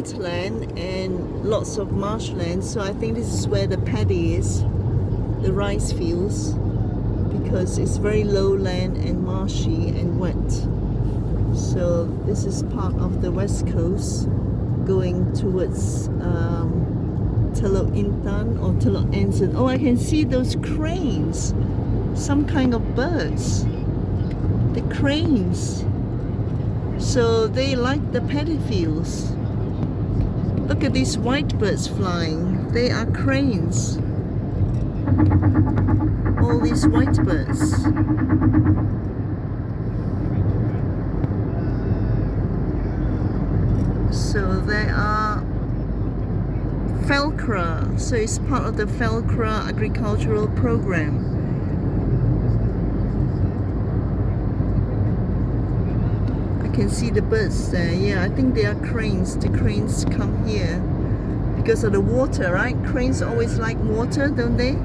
flatland and lots of marshland, so I think this is where the paddy is, the rice fields, because it's very lowland and marshy and wet. So this is part of the west coast going towards Teluk Intan or Teluk Anson. Oh, I can see those cranes, some kind of birds, the cranes. So they like the paddy fields. Look at these white birds flying. They are cranes. All these white birds. So they are Felcra. So it's part of the Felcra agricultural program. I can see the birds there. Yeah, I think they are cranes. The cranes come here because of the water, right? Cranes always like water, don't they?